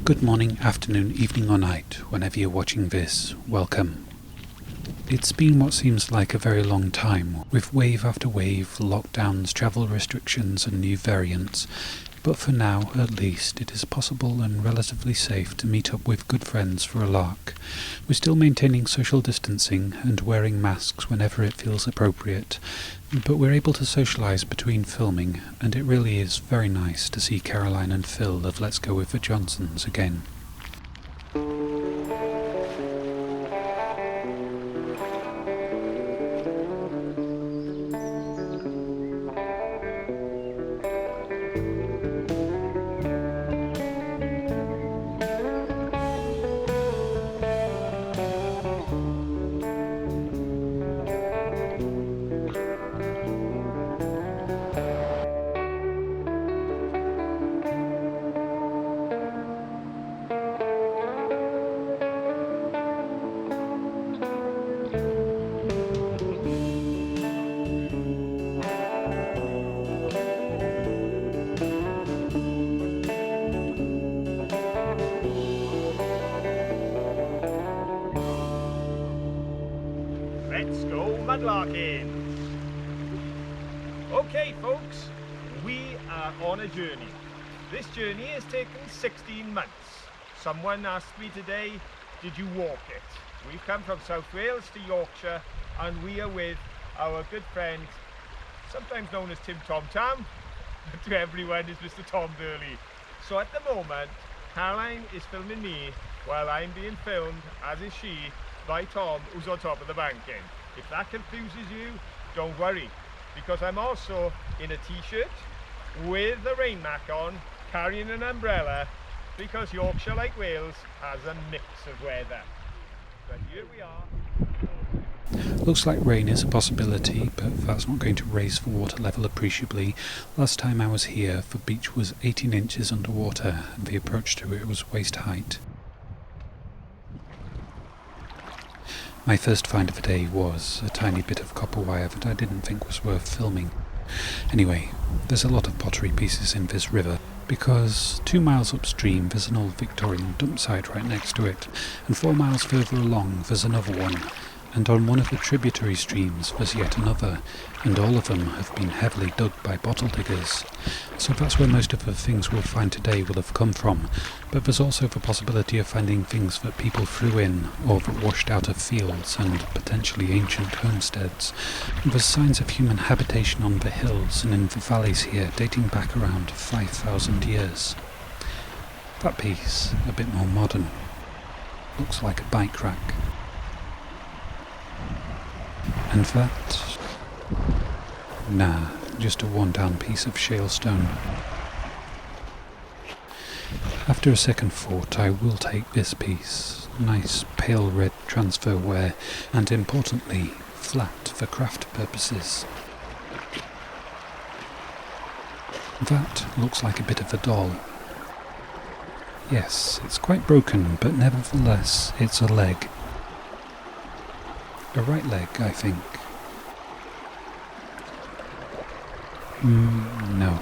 Good morning, afternoon, evening or night, whenever you're watching this, welcome. It's been what seems like a very long time, with wave after wave, lockdowns, travel restrictions and new variants, but for now, at least, it is possible and relatively safe to meet up with good friends for a lark. We're still maintaining social distancing and wearing masks whenever it feels appropriate, but we're able to socialise between filming, and it really is very nice to see Caroline and Phil of Let's Go With the Johnsons again. Let's go Mudlarking! Okay folks, we are on a journey. This journey has taken 16 months. Someone asked me today, did you walk it? We've come from South Wales to Yorkshire and we are with our good friend, sometimes known as Tim Tom Tam, but to everyone is Mr. Tom Burley. So at the moment, Caroline is filming me while I'm being filmed, as is she, by Tom, who's on top of the banking. If that confuses you, don't worry, because I'm also in a t-shirt with a rain mac on, carrying an umbrella, because Yorkshire, like Wales, has a mix of weather. But here we are. Looks like rain is a possibility, but that's not going to raise the water level appreciably. Last time I was here, the beach was 18 inches underwater, and the approach to it was waist height. My first find of the day was a tiny bit of copper wire that I didn't think was worth filming. Anyway, there's a lot of pottery pieces in this river, because 2 miles upstream there's an old Victorian dump site right next to it, and 4 miles further along there's another one, and on one of the tributary streams there's yet another, and all of them have been heavily dug by bottle diggers. So that's where most of the things we'll find today will have come from, but there's also the possibility of finding things that people threw in or that washed out of fields and potentially ancient homesteads. There's signs of human habitation on the hills and in the valleys here dating back around 5,000 years. That piece, a bit more modern, looks like a bike rack. And that? Nah, just a worn-down piece of shale stone. After a second thought, I will take this piece. Nice pale red transfer wear, and importantly, flat for craft purposes. That looks like a bit of a doll. Yes, it's quite broken, but nevertheless, it's a leg. A right leg, I think. No.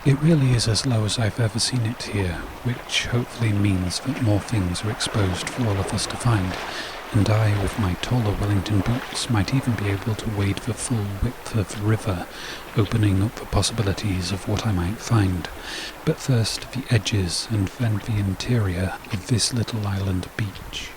It really is as low as I've ever seen it here, which hopefully means that more things are exposed for all of us to find, and I, with my taller Wellington boots, might even be able to wade the full width of the river, opening up the possibilities of what I might find. But first, the edges and then the interior of this little island beach.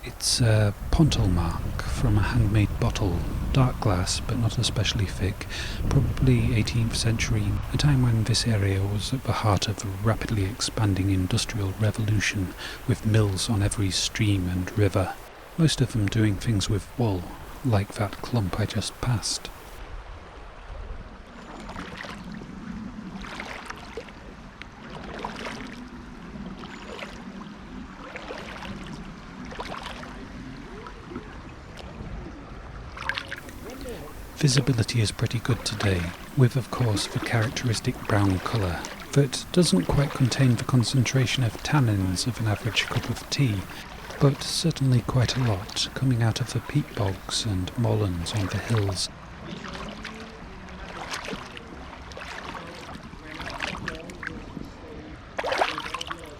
It's a pontil mark from a handmade bottle, dark glass but not especially thick, probably 18th century, a time when this area was at the heart of a rapidly expanding industrial revolution, with mills on every stream and river, most of them doing things with wool, like that clump I just passed. Visibility is pretty good today, with of course the characteristic brown colour, that doesn't quite contain the concentration of tannins of an average cup of tea, but certainly quite a lot coming out of the peat bogs and moorlands on the hills.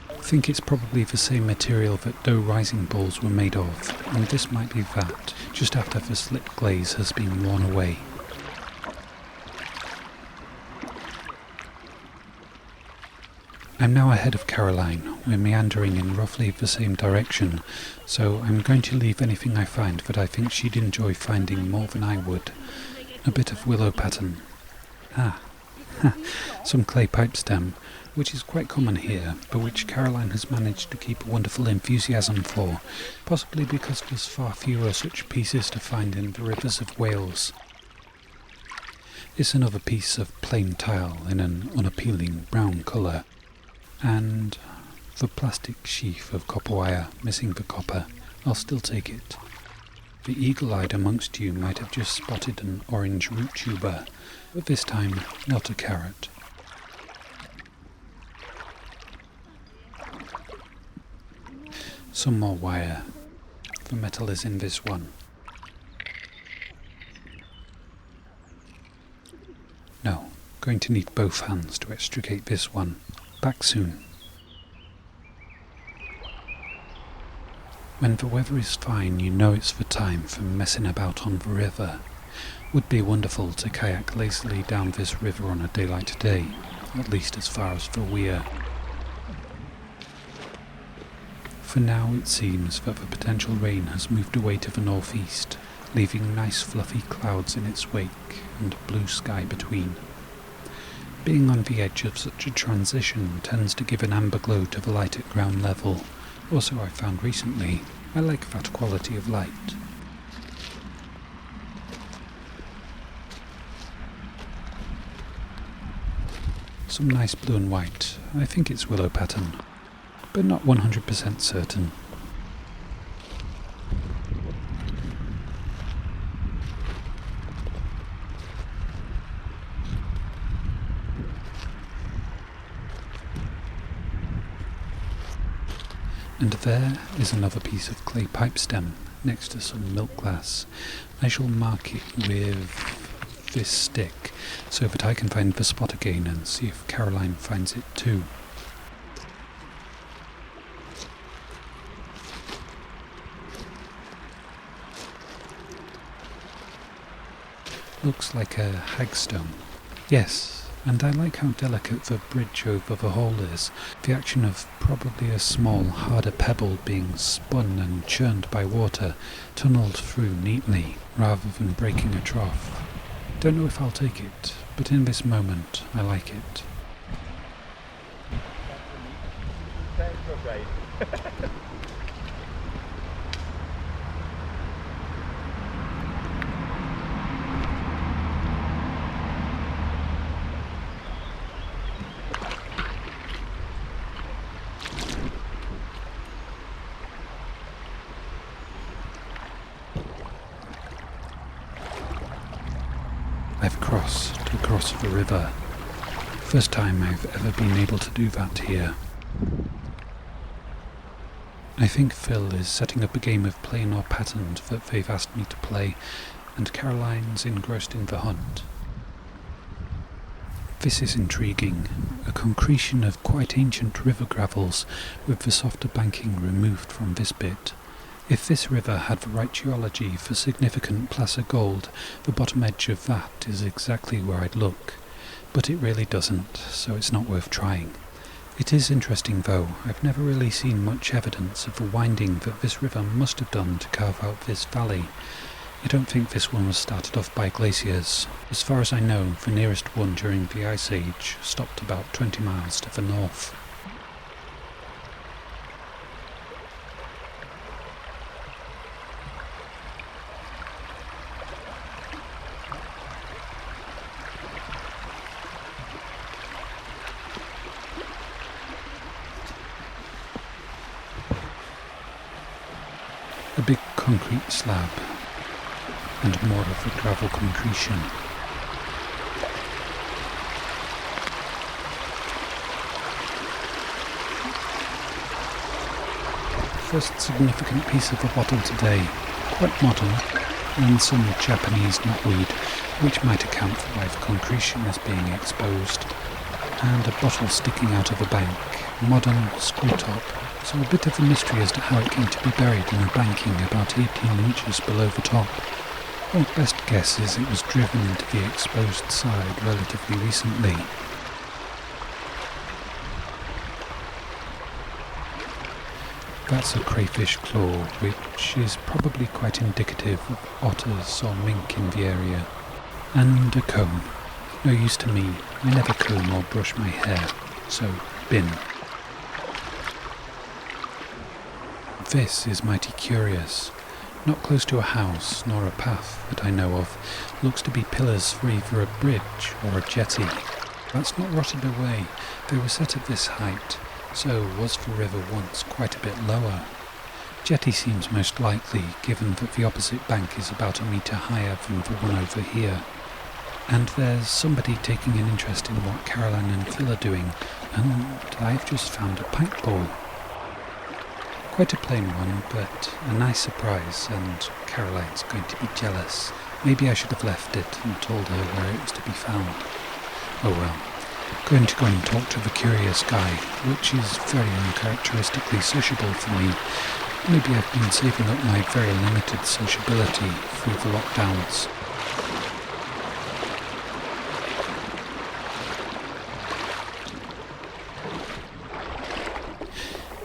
I think it's probably the same material that dough rising balls were made of, and this might be that, just after the slip glaze has been worn away. I'm now ahead of Caroline. We're meandering in roughly the same direction, so I'm going to leave anything I find that I think she'd enjoy finding more than I would. A bit of willow pattern. Some clay pipe stem, which is quite common here, but which Caroline has managed to keep a wonderful enthusiasm for, possibly because there's far fewer such pieces to find in the rivers of Wales. It's another piece of plain tile in an unappealing brown colour, and the plastic sheath of copper wire missing the copper. I'll still take it. The eagle-eyed amongst you might have just spotted an orange root tuber, but this time not a carrot. Some more wire. The metal is in this one. No, going to need both hands to extricate this one. Back soon. When the weather is fine, you know it's the time for messing about on the river. Would be wonderful to kayak lazily down this river on a day like today, at least as far as the weir. For now it seems that the potential rain has moved away to the northeast, leaving nice fluffy clouds in its wake and blue sky between. Being on the edge of such a transition tends to give an amber glow to the light at ground level. Also, I found recently, I like that quality of light. Some nice blue and white. I think it's willow pattern, but not 100% certain. And there is another piece of clay pipe stem next to some milk glass. I shall mark it with this stick so that I can find the spot again and see if Caroline finds it too. Looks like a hagstone. Yes. And I like how delicate the bridge over the hole is, the action of probably a small, harder pebble being spun and churned by water, tunnelled through neatly, rather than breaking a trough. Don't know if I'll take it, but in this moment, I like it. I've crossed across the river. First time I've ever been able to do that here. I think Phil is setting up a game of plain or patterned that they've asked me to play, and Caroline's engrossed in the hunt. This is intriguing, a concretion of quite ancient river gravels with the softer banking removed from this bit. If this river had the right geology for significant placer gold, the bottom edge of that is exactly where I'd look. But it really doesn't, so it's not worth trying. It is interesting though, I've never really seen much evidence of the winding that this river must have done to carve out this valley. I don't think this one was started off by glaciers. As far as I know, the nearest one during the Ice Age stopped about 20 miles to the north. A big concrete slab, and more of the gravel concretion. First significant piece of a bottle today, quite modern, and some Japanese knotweed, which might account for why the concretion is being exposed, and a bottle sticking out of a bank, modern screw top, so a bit of a mystery as to how it came to be buried in a banking about 18 inches below the top. My best guess is it was driven into the exposed side relatively recently. That's a crayfish claw, which is probably quite indicative of otters or mink in the area. And a comb. No use to me, I never comb or brush my hair, so bin. This is mighty curious. Not close to a house, nor a path that I know of. Looks to be pillars for either a bridge or a jetty. That's not rotted away. They were set at this height, so was the river once quite a bit lower. Jetty seems most likely, given that the opposite bank is about a metre higher than the one over here. And there's somebody taking an interest in what Caroline and Phil are doing, and I've just found a pike ball. Quite a plain one, but a nice surprise, and Caroline's going to be jealous. Maybe I should have left it and told her where it was to be found. Oh well. Going to go and talk to the curious guy, which is very uncharacteristically sociable for me. Maybe I've been saving up my very limited sociability through the lockdowns.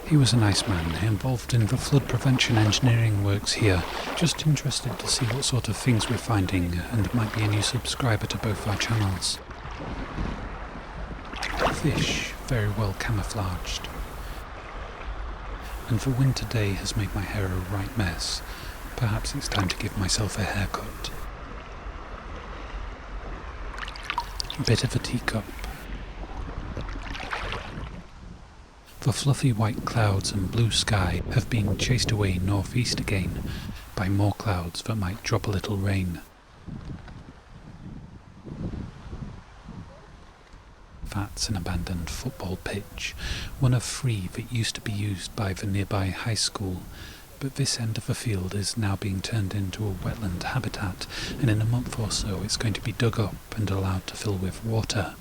He was a nice man, involved in the flood prevention engineering works here, just interested to see what sort of things we're finding, and might be a new subscriber to both our channels. Fish, very well camouflaged. And the winter day has made my hair a right mess. Perhaps it's time to give myself a haircut. A bit of a teacup. The fluffy white clouds and blue sky have been chased away northeast again by more clouds that might drop a little rain. That's an abandoned football pitch, one of 3 that used to be used by the nearby high school, but this end of the field is now being turned into a wetland habitat, and in a month or so it's going to be dug up and allowed to fill with water.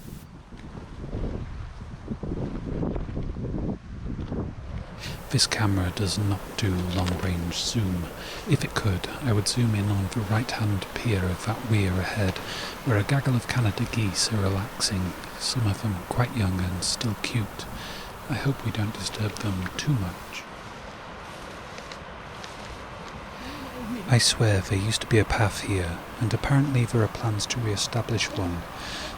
This camera does not do long-range zoom. If it could, I would zoom in on the right-hand pier of that weir ahead, where a gaggle of Canada geese are relaxing, some of them quite young and still cute. I hope we don't disturb them too much. I swear there used to be a path here, and apparently there are plans to re-establish one.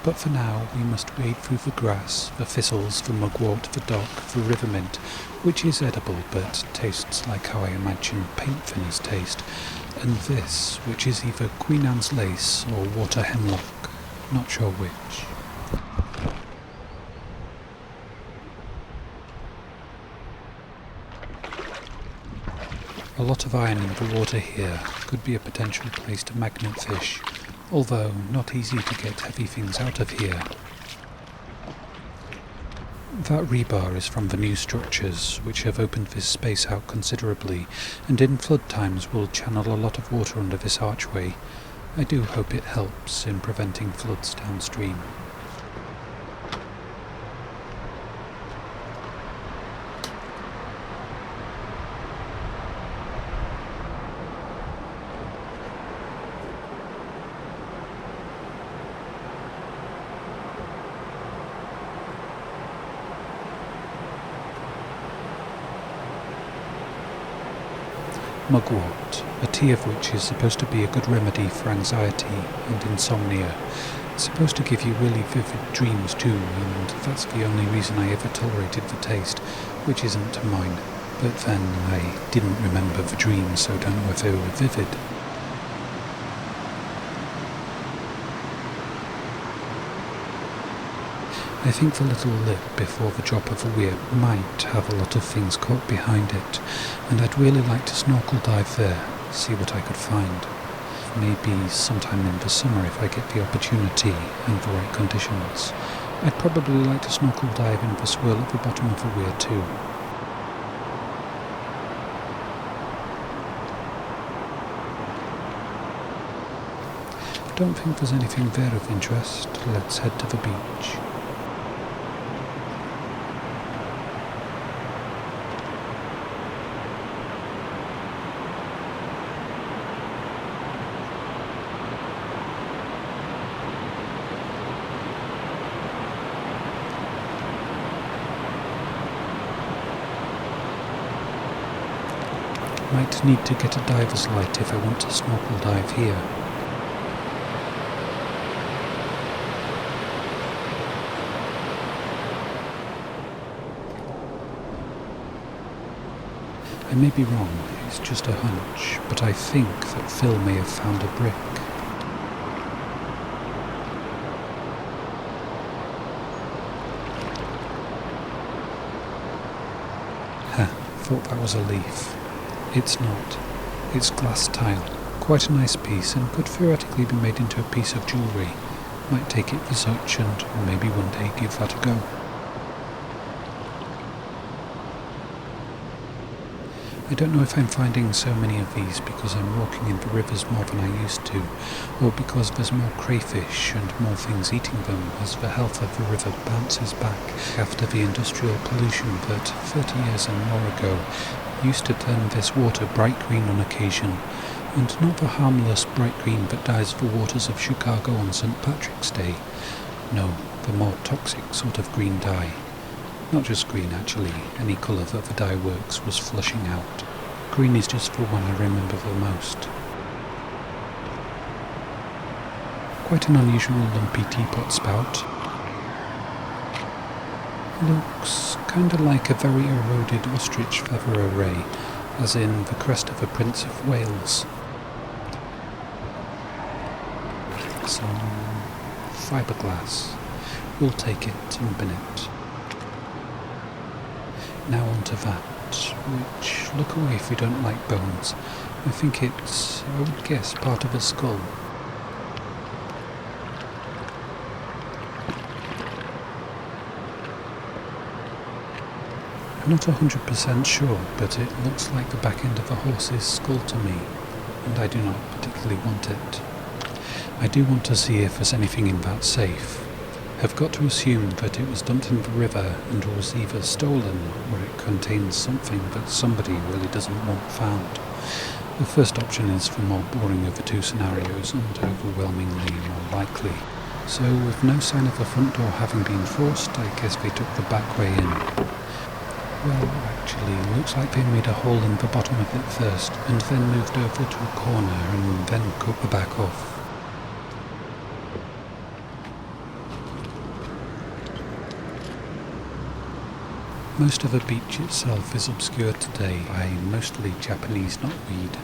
But for now we must wade through the grass, the thistles, the mugwort, the dock, the river mint, which is edible but tastes like how I imagine paint thinners taste, and this, which is either Queen Anne's lace or water hemlock, not sure which. A lot of iron in the water here could be a potential place to magnet fish, although not easy to get heavy things out of here. That rebar is from the new structures, which have opened this space out considerably, and in flood times will channel a lot of water under this archway. I do hope it helps in preventing floods downstream. Mugwort, a tea of which is supposed to be a good remedy for anxiety and insomnia. It's supposed to give you really vivid dreams too, and that's the only reason I ever tolerated the taste, which isn't to mine. But then I didn't remember the dreams, so don't know if they were vivid. I think the little lip before the drop of the weir might have a lot of things caught behind it, and I'd really like to snorkel dive there, see what I could find. Maybe sometime in the summer if I get the opportunity and the right conditions. I'd probably like to snorkel dive in the swirl at the bottom of the weir too. Don't think there's anything there of interest. Let's head to the beach. Might need to get a diver's light if I want to snorkel dive here. I may be wrong, it's just a hunch, but I think that Phil may have found a brick. Thought that was a leaf. It's not. It's glass tile. Quite a nice piece and could theoretically be made into a piece of jewellery. Might take it for such and maybe one day give that a go. I don't know if I'm finding so many of these because I'm walking in the rivers more than I used to, or because there's more crayfish and more things eating them as the health of the river bounces back after the industrial pollution that 30 years and more ago used to turn this water bright green on occasion, and not the harmless bright green that dyes the waters of Chicago on St. Patrick's Day. No, the more toxic sort of green dye. Not just green actually, any colour that the dye works was flushing out. Green is just the one I remember the most. Quite an unusual lumpy teapot spout. Looks kinda like a very eroded ostrich feather array, as in the crest of a Prince of Wales. Some fiberglass. We'll take it and bin it. Now onto that, which, look away if you don't like bones. I think it's, I would guess, part of a skull. I'm not 100% sure, but it looks like the back end of a horse's skull to me, and I do not particularly want it. I do want to see if there's anything in that safe. I've got to assume that it was dumped in the river and was either stolen or it contains something that somebody really doesn't want found. The first option is the more boring of the two scenarios and overwhelmingly more likely. So with no sign of the front door having been forced, I guess they took the back way in. Well, actually, looks like they made a hole in the bottom of it first and then moved over to a corner and then cut the back off. Most of the beach itself is obscured today by mostly Japanese knotweed.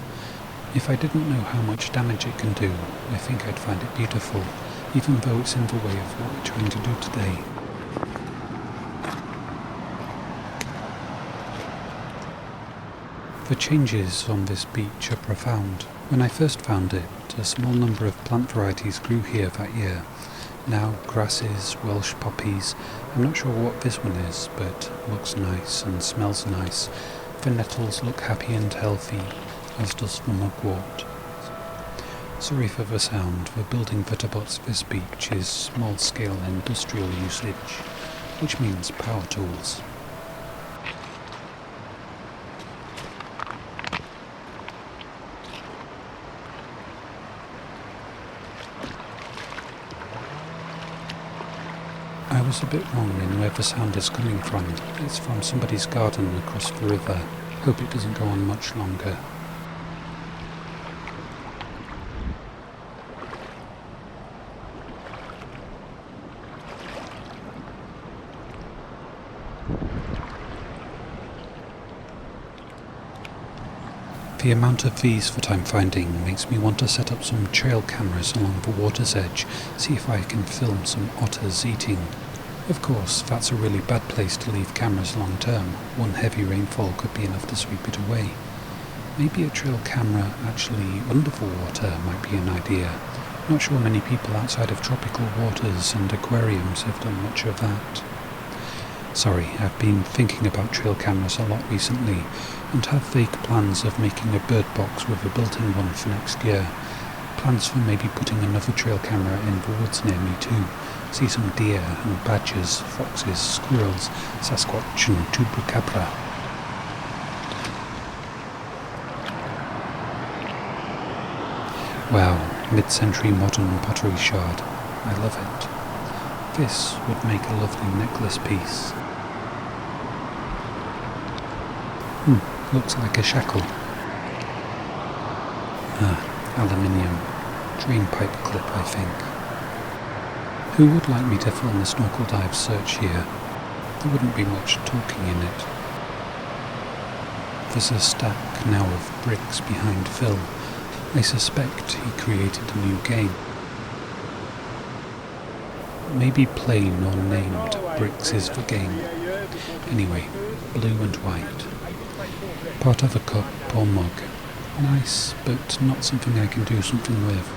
If I didn't know how much damage it can do, I think I'd find it beautiful, even though it's in the way of what we're trying to do today. The changes on this beach are profound. When I first found it, a small number of plant varieties grew here that year. Now grasses, Welsh poppies, I'm not sure what this one is, but looks nice and smells nice. The nettles look happy and healthy, as does the mugwort. Sorry for the sound, the building that abuts this beach is small-scale industrial usage, which means power tools. I was a bit wrong in where the sound is coming from. It's from somebody's garden across the river. Hope it doesn't go on much longer. The amount of these that I'm finding makes me want to set up some trail cameras along the water's edge, see if I can film some otters eating. Of course, that's a really bad place to leave cameras long term. One heavy rainfall could be enough to sweep it away. Maybe a trail camera actually under the water might be an idea. Not sure many people outside of tropical waters and aquariums have done much of that. Sorry, I've been thinking about trail cameras a lot recently, and have vague plans of making a bird box with a built-in one for next year. Plans for maybe putting another trail camera in the woods near me too. See some deer and badgers, foxes, squirrels, Sasquatch and Chupacabra. Wow, mid-century modern pottery shard. I love it. This would make a lovely necklace piece. Looks like a shackle. Aluminium. Drain pipe clip, I think. Who would like me to film a snorkel dive search here? There wouldn't be much talking in it. There's a stack now of bricks behind Phil. I suspect he created a new game. Maybe plain or named Bricks is the game. Anyway, blue and white. Part of a cup or mug. Nice, but not something I can do something with.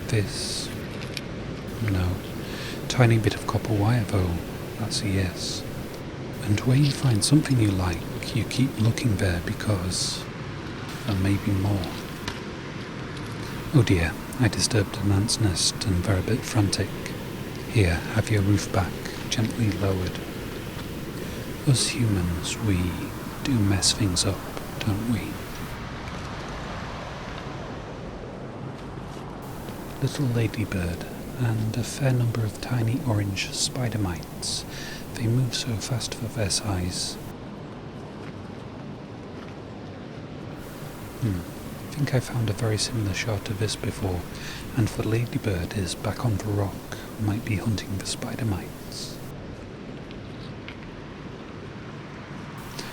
This? No. Tiny bit of copper wire though. That's a yes. And where you find something you like, you keep looking there because there may be more. Oh dear, I disturbed an ant's nest and they're a bit frantic. Here, have your roof back, gently lowered. Us humans, we do mess things up, don't we? Little ladybird and a fair number of tiny orange spider mites. They move so fast for their size. I think I found a very similar shot to this before, and the ladybird is back on the rock, might be hunting the spider mites.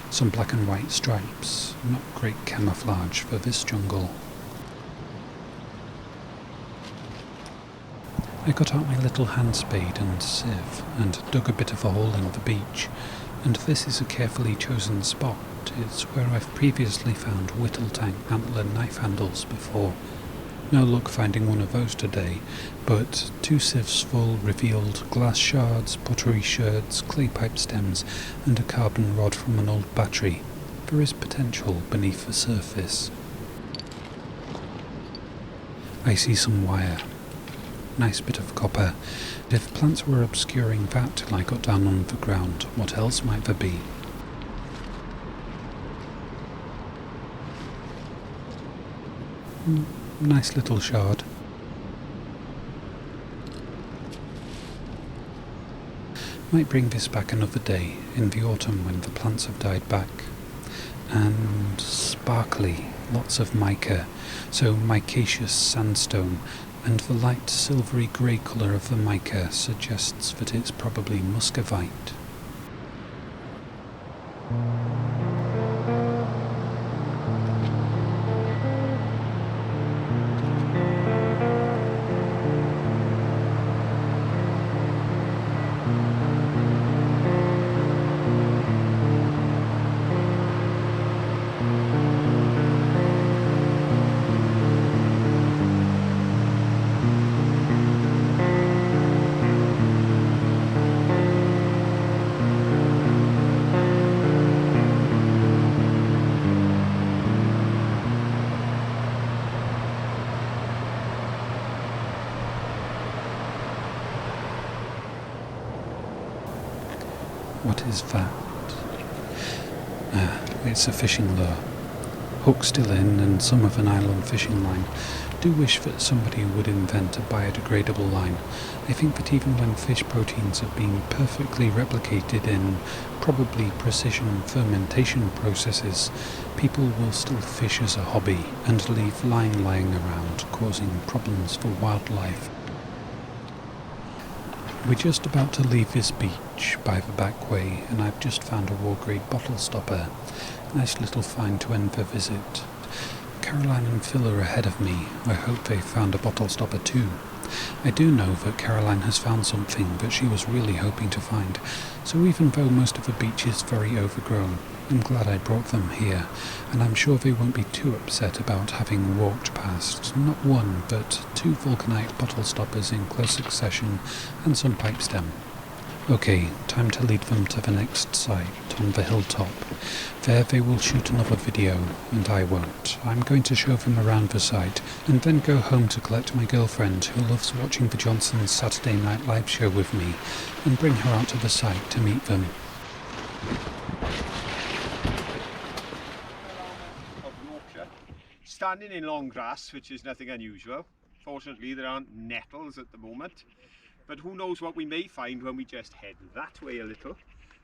Some black and white stripes, not great camouflage for this jungle. I got out my little hand spade and sieve and dug a bit of a hole in the beach, and this is a carefully chosen spot. It's where I've previously found whittle-tank antler knife handles before. No luck finding one of those today, but 2 sieves full revealed glass shards, pottery sherds, clay pipe stems, and a carbon rod from an old battery. There is potential beneath the surface. I see some wire. Nice bit of copper. If plants were obscuring that till I got down on the ground, what else might there be? Nice little shard. Might bring this back another day, in the autumn when the plants have died back. And sparkly, lots of mica, so micaceous sandstone, and the light silvery grey colour of the mica suggests that it's probably muscovite. What is that? It's a fishing lure. Hook still in and some of a nylon fishing line. Do wish that somebody would invent a biodegradable line. I think that even when fish proteins have been perfectly replicated in probably precision fermentation processes, people will still fish as a hobby and leave line lying around, causing problems for wildlife. We're just about to leave this beach by the back way, and I've just found a raw-grade bottle stopper. Nice little find to end the visit. Caroline and Phil are ahead of me. I hope they've found a bottle stopper too. I do know that Caroline has found something that she was really hoping to find, so even though most of the beach is very overgrown, I'm glad I brought them here, and I'm sure they won't be too upset about having walked past not one, but 2 vulcanite bottle stoppers in close succession and some pipe stem. Okay, time to lead them to the next site, on the hilltop. There they will shoot another video, and I won't. I'm going to show them around the site, and then go home to collect my girlfriend, who loves watching the Johnsons' Saturday Night Live show with me, and bring her out to the site to meet them. Of Yorkshire. Standing in long grass, which is nothing unusual. Fortunately, there aren't nettles at the moment. But who knows what we may find when we just head that way a little,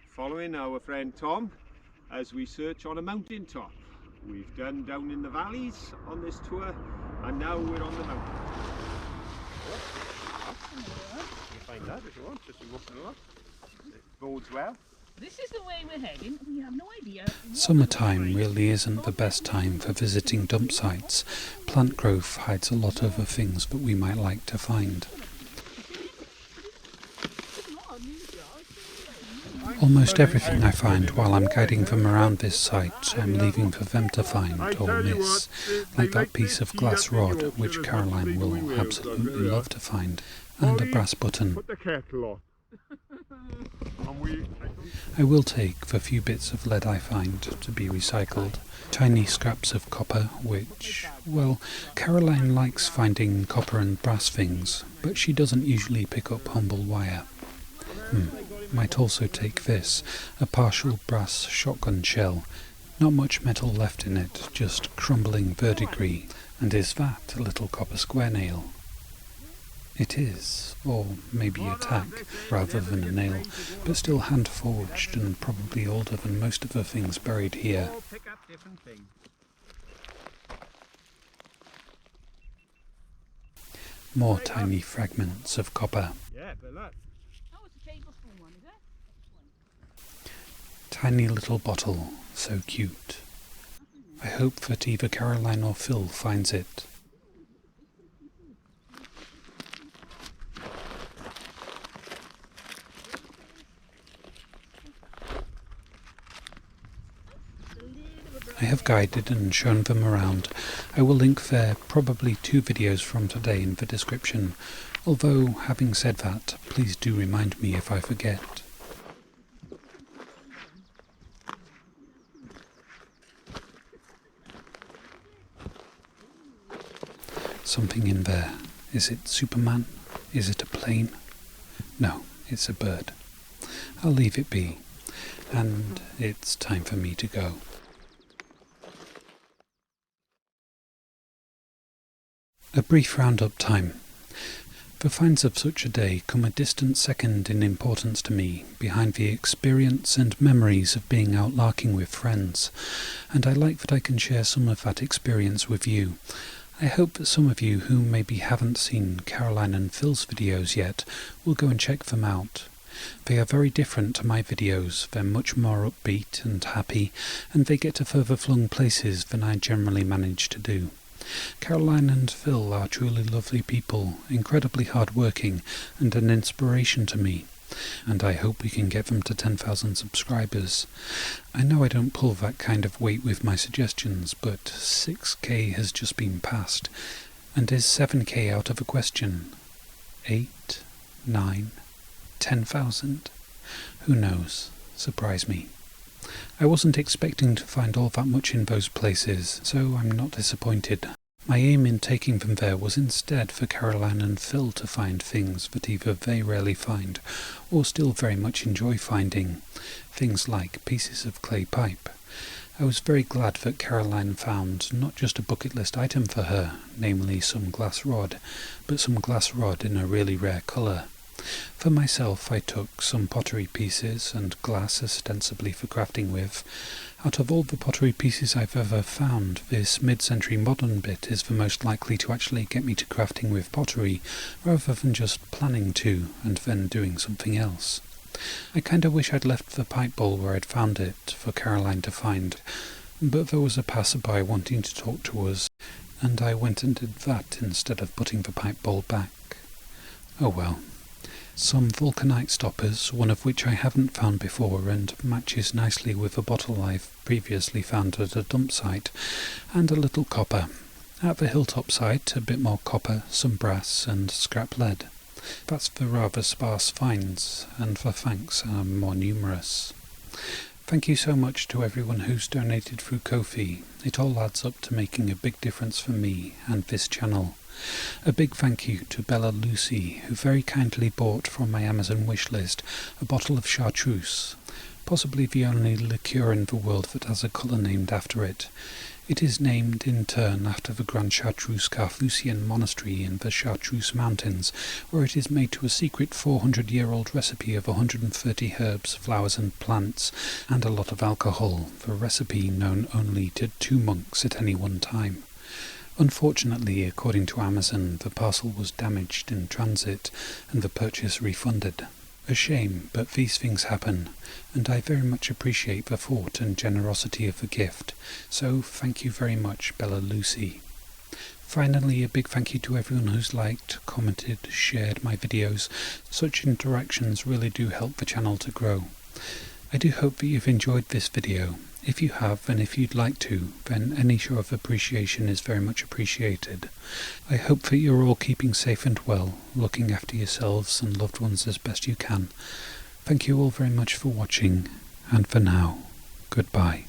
following our friend Tom as we search on a mountain top. We've done down in the valleys on this tour, and now we're on the mountain. You find that if you want, just walking along. It bodes well. This is the way we're heading. We have no idea. Summertime really isn't the best time for visiting dump sites. Plant growth hides a lot of the things that we might like to find. Almost everything I find while I'm guiding them around this site I'm leaving for them to find or miss, like that piece of glass rod which Caroline will absolutely love to find, and a brass button. Put the kettle on. I will take the few bits of lead I find to be recycled, tiny scraps of copper which, well, Caroline likes finding copper and brass things, but she doesn't usually pick up humble wire. Might also take this, a partial brass shotgun shell. Not much metal left in it, just crumbling verdigris. And is that a little copper square nail? It is, or maybe a tack, rather than a nail, but still hand-forged and probably older than most of the things buried here. More tiny fragments of copper. Yeah, but look. Tiny little bottle, so cute. I hope that either Caroline or Phil finds it. I have guided and shown them around. I will link their probably 2 videos from today in the description, although having said that, please do remind me if I forget. Something in there. Is it Superman? Is it a plane? No, it's a bird. I'll leave it be. And it's time for me to go. A brief roundup time. The finds of such a day come a distant second in importance to me, behind the experience and memories of being out larking with friends, and I like that I can share some of that experience with you. I hope that some of you who maybe haven't seen Caroline and Phil's videos yet will go and check them out. They are very different to my videos. They're much more upbeat and happy, and they get to further flung places than I generally manage to do. Caroline and Phil are truly lovely people, incredibly hard-working, and an inspiration to me. And I hope we can get them to 10,000 subscribers. I know I don't pull that kind of weight with my suggestions, but 6k has just been passed. And is 7k out of the question? 8, 9, 10,000? Who knows? Surprise me. I wasn't expecting to find all that much in those places, so I'm not disappointed. My aim in taking them there was instead for Caroline and Phil to find things that either they rarely find, or still very much enjoy finding. Things like pieces of clay pipe. I was very glad that Caroline found not just a bucket list item for her, namely some glass rod, but some glass rod in a really rare colour. For myself, I took some pottery pieces and glass ostensibly for crafting with. Out of all the pottery pieces I've ever found, this mid-century modern bit is the most likely to actually get me to crafting with pottery, rather than just planning to, and then doing something else. I kinda wish I'd left the pipe bowl where I'd found it, for Caroline to find, but there was a passerby wanting to talk to us, and I went and did that instead of putting the pipe bowl back. Oh well. Some vulcanite stoppers, one of which I haven't found before and matches nicely with a bottle I've previously found at a dump site, and a little copper. At the Hilltop site, a bit more copper, some brass and scrap lead. That's for rather sparse finds, and the thanks are more numerous. Thank you so much to everyone who's donated through Ko-fi. It all adds up to making a big difference for me and this channel. A big thank you to Bella Lucy, who very kindly bought from my Amazon wishlist a bottle of chartreuse, possibly the only liqueur in the world that has a colour named after it. It is named in turn after the Grand Chartreuse Carthusian monastery in the Chartreuse Mountains, where it is made to a secret 400-year-old recipe of 130 herbs, flowers and plants, and a lot of alcohol, the recipe known only to 2 monks at any one time. Unfortunately, according to Amazon, the parcel was damaged in transit and the purchase refunded. A shame, but these things happen, and I very much appreciate the thought and generosity of the gift, so thank you very much, Bella Lucy. Finally, a big thank you to everyone who's liked, commented, shared my videos. Such interactions really do help the channel to grow. I do hope that you've enjoyed this video. If you have, and if you'd like to, then any show of appreciation is very much appreciated. I hope that you're all keeping safe and well, looking after yourselves and loved ones as best you can. Thank you all very much for watching, and for now, goodbye.